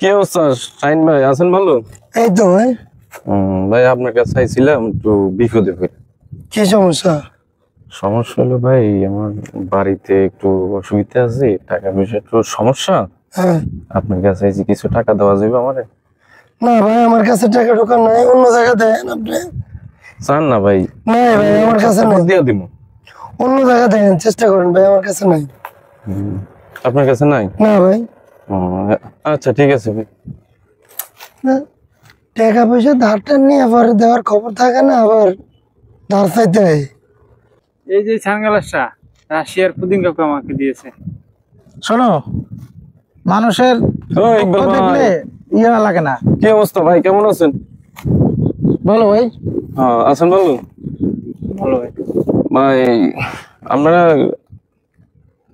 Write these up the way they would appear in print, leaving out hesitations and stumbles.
কি অবস্থা শাইন ভাই, আছেন ভালো? এই তো ভাই। ভাই আপনার কাছে চাইছিলাম একটু বিপদে পড়ে। কি সমস্যা? সমস্যা হলো ভাই, আমার বাড়িতে একটু অসুবিধা আছে, টাকা পয়সা একটু সমস্যা। হ্যাঁ। আপনার কাছে চাইছি, কিছু টাকা দেওয়া যাবে আমারে? না ভাই, আমার কাছে টাকা ঢোকা নাই, অন্য জায়গা দেন আপনি। চান না ভাই? না ভাই, আমার কাছে নাই। দিয়ে দিব। অন্য জায়গা দেন, চেষ্টা করেন ভাই, আমার কাছে নাই। আপনার কাছে নাই? না ভাই। ও, আচ্ছা ঠিক আছে ভাই। না, টাকা পয়সা ধারটা নিয়ে আবার দেওয়ার খবর থাকে না, আবার ধার চাইতে হয়। এই যে সানগ্লাসটা রাশিয়ার পুদিন কাকু আমাকে দিয়েছে। শোনো, মানুষের ইকবাল ভাই, দেখলে ইয়া লাগে না। কি অবস্থা ভাই, কেমন আছেন? বলো ভাই। আছেন ভালো? ভালো ভাই। ভাই আপনারা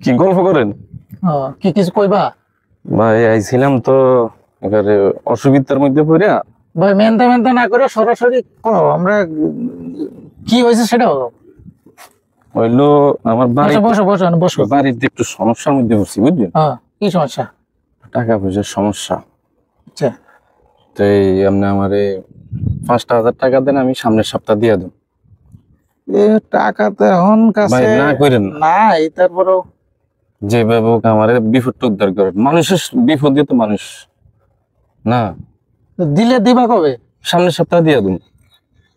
কি গল্প করেন? কি কিছু কইবা? ভাই আইছিলাম তো এবারে অসুবিধার মধ্যে পড়ে। ভাই মেনতা মেনতা না করে সরাসরি কও, আমরা কি হয়েছে সেটা বলো। হইলো আমার বাড়ি, বসো বসো বসো। বাড়িতে একটু সমস্যার মধ্যে পড়ছি বুঝলেন। কি সমস্যা? টাকা পয়সার সমস্যা। আচ্ছা, তো এই আপনি আমারে 5,000 টাকা দেন, আমি সামনের সপ্তাহ দিয়ে দেব। টাকা তো এখন কাছে না করেন নাই, তারপরেও যেভাবে হোক আমারে বিপদটা উদ্ধার করেন। মানুষের বিপদ দিয়ে তো মানুষ না। দিলে দিবা কবে? সামনের সপ্তাহ দিয়ে দেব,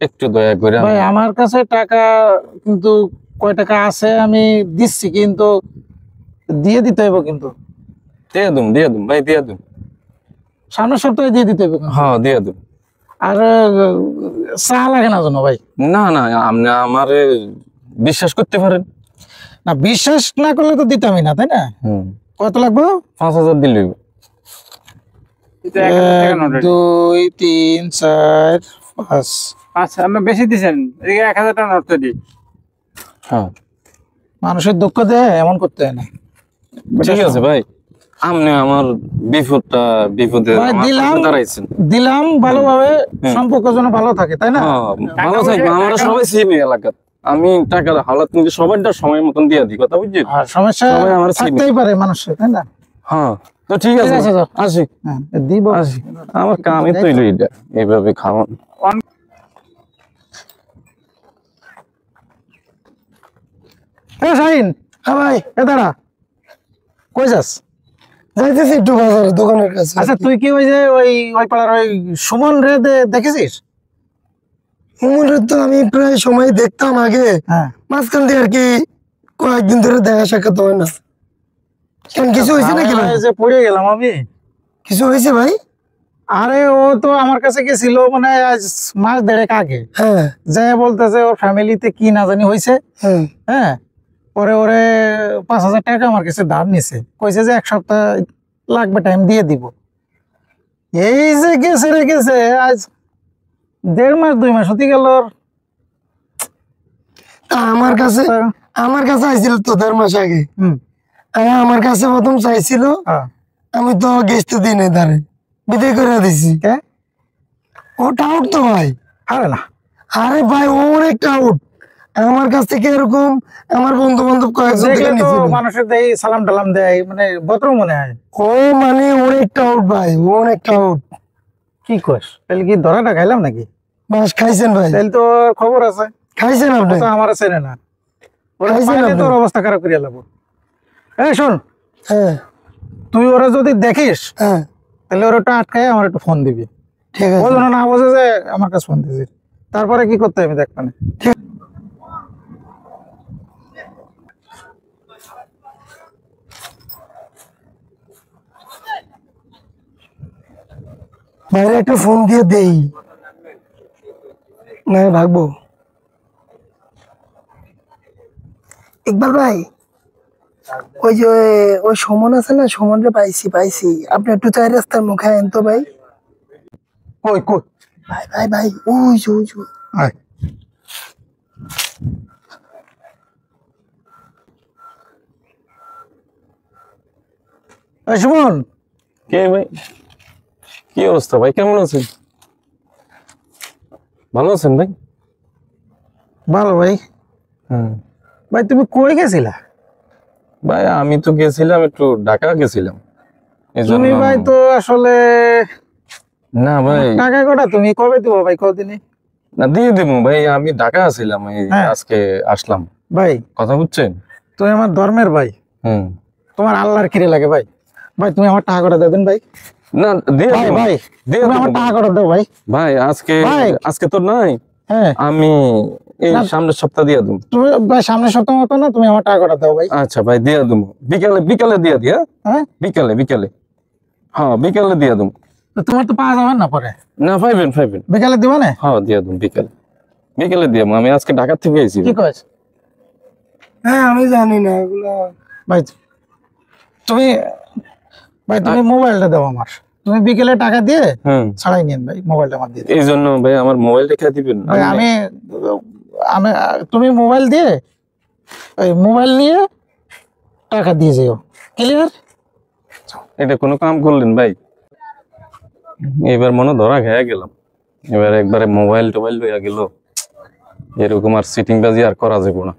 একটু দয়া করে। ভাই আমার কাছে টাকা কিন্তু কয় টাকা আছে আমি দিচ্ছি, কিন্তু দিয়ে দিতে হইব, কিন্তু দিয়ে দেব ভাই, দিয়ে দেব। সামনের সপ্তাহে দিয়ে দিতে হইব। হ্যাঁ দিয়ে দেব। আর চা লাগে না জানো ভাই? না না, আপনি আমারে বিশ্বাস করতে পারেন। না, বিশ্বাস না করলে তো দিতামই না, তাই না? কত লাগবে? 5,000 দিলে। এটা 1,000 টাকা নোট। 2 3 4 5। আচ্ছা, আপনি বেশি দিছেন, এদিকে 1,000 টাকা নোট দিই। হ্যাঁ মানুষের দুঃখ দেয় এমন করতে হয় না। ঠিক আছে ভাই, আপনি আমার বিপদে ভাই দিলাম, দাঁড়াইছেন। দিলাম ভালোভাবে, সম্পর্ক যেন ভালো থাকে, তাই না? ভালো থাকবে, আমরা সবাই চিনি এলাকার। আমি টাকার হালাত কিন্তু সবাইটা সময় মতন দিয়ে দিই, কথা বুঝছি। আর সমস্যা সবাই আমার থাকতেই পারে মানুষের, তাই না? হ্যাঁ তো ঠিক আছে, আসি। দিব, আসি, আমার কামই তো হইলো এটা, এইভাবে খাওয়ান। শাহিন, হ্যাঁ ভাই, এ দাঁড়া, কই যাস? যাইতেছি একটু বাজারে, দোকানের কাছে। আচ্ছা, তুই কি ওই যে ওই পাড়ার ওই সুমন রে দেখেছিস? হুমুরের তো আমি প্রায় সময় দেখতাম আগে, মাঝখান দিয়ে আর কি কয়েকদিন ধরে দেখা সাক্ষাৎ হয় না। কেন, কিছু হয়েছে নাকি ভাই? যে পড়ে গেলাম আমি। কিছু হয়েছে ভাই? আরে ও তো আমার কাছে গেছিল মানে আজ মাস দেড়েক আগে। হ্যাঁ। যে বলতেছে ওর ফ্যামিলিতে কি না জানি হয়েছে। হ্যাঁ, পরে ওরে 5,000 টাকা আমার কাছে ধার নিছে, কইছে যে 1 সপ্তাহ লাগবে, টাইম দিয়ে দিব। এই যে গেছে রে গেছে, আজ 1.5 মাস 2 মাস হতে গেল। আমার কাছে আইছিল তো 1.5 মাস আগে। আমার কাছে প্রথম চাইছিল, আমি তো গেছতে দিই নাই, ধারে বিদায় করে দিছি। ওটা আউট তো ভাই। আরে না, আরে ভাই ও অনেকটা আউট। আমার কাছ থেকে এরকম আমার বন্ধু বান্ধব কয়েকজন মানুষের দেয়, সালাম টালাম দেয়, মানে ভদ্র মনে হয়। ও মানে অনেকটা আউট ভাই, ও অনেকটা আউট। কি কস? তাহলে কি ধরাটা খাইলাম নাকি? বাস খাইছেন ভাই? তাহলে তো খবর আছে। খাইছেন আপনি? আমার চেনে না, তোর অবস্থা খারাপ করিয়া লাগবো। এই শোন, তুই ওরা যদি দেখিস তাহলে ওরা একটু আটকায় আমার একটু ফোন দিবি, ঠিক আছে? না বোঝে যে আমার কাছে ফোন দিবি, তারপরে কি করতে আমি দেখ মানে। ঠিক বাইরে একটা ফোন দিয়ে দেই, না ভাগবো। ইকবাল ভাই, ওই যে ওই সুমন আছে না, সুমনরে পাইছি। আপনি একটু 4 রাস্তার মুখে আইন তো ভাই। কই কই? ভাই ভাই ভাই, ওই যে আয়। সুমন, কে ভাই? কি অবস্থা ভাই, কেমন আছেন? ভালো আছেন ভাই? ভালো ভাই। ভাই তুমি কই গেছিলা? ভাই আমি তো গেছিলাম, একটু ঢাকা গেছিলাম। এজন্য তুমি ভাই তো আসলে না ভাই, টাকা কটা তুমি কবে দিব ভাই কদিনে? না দিয়ে দেবো ভাই, আমি ঢাকা আছিলাম, এই হ্যাঁ। আজকে আসলাম। ভাই কথা বুঝছেন? তুমি আমার ধর্মের ভাই, হুম। তোমার আল্লাহর কিরে লাগে ভাই। ভাই তুমি আমার টাকা কটা দেবেন ভাই। না দিয়ে ভাই দেবো, ভাই দিয়ে তুমি দেবো আমার টাকা কটা দাও ভাই। ভাই। আজকে ভাই। আজকে তো নাই, হ্যাঁ আমি এই না। সামনের সপ্তাহ দিয়ে দেবো। তুমি ভাই সামনের সপ্তাহ মতো না, তুমি আমার টাকা কটা দাও ভাই। আচ্ছা ভাই, দিয়ে দেবো বিকালে, বিকালে দিয়ে দিয়া। হ্যাঁ বিকালে বিকালে, হ্যাঁ বিকালে দিয়ে দেবো। তো তোমার তো পাওয়া যাবে না পরে, না পাইবেন পাইবেন, বিকালে দিবা না? হ্যাঁ দিয়ে দেবো বিকালে, বিকালে দিয়ে দেবো। আমি আজকে ঢাকা থেকে এসেছি। কি কয় হ্যাঁ আমি জানি না এগুলো। ভাই? তুমি ভাই তুমি মোবাইলটা দাও আমার, তুমি বিকেলে টাকা দিয়ে হুম, ছাড়াই নিন ভাই, মোবাইলটা আমার দিয়ে দিন। এই জন্য ভাই আমার মোবাইল রেখে দিবেন। ভাই আমি আমি তুমি মোবাইল দিয়ে ওই মোবাইল নিয়ে টাকা দিয়ে যেও, ক্লিয়ার? এটা কোনো কাম করলেন ভাই? এবার মনে ধরা খেয়ে গেলাম। এবার একবারে মোবাইল টোবাইল লইয়া গেল, এরকম আর সিটিং বাজি আর করা যাবে না।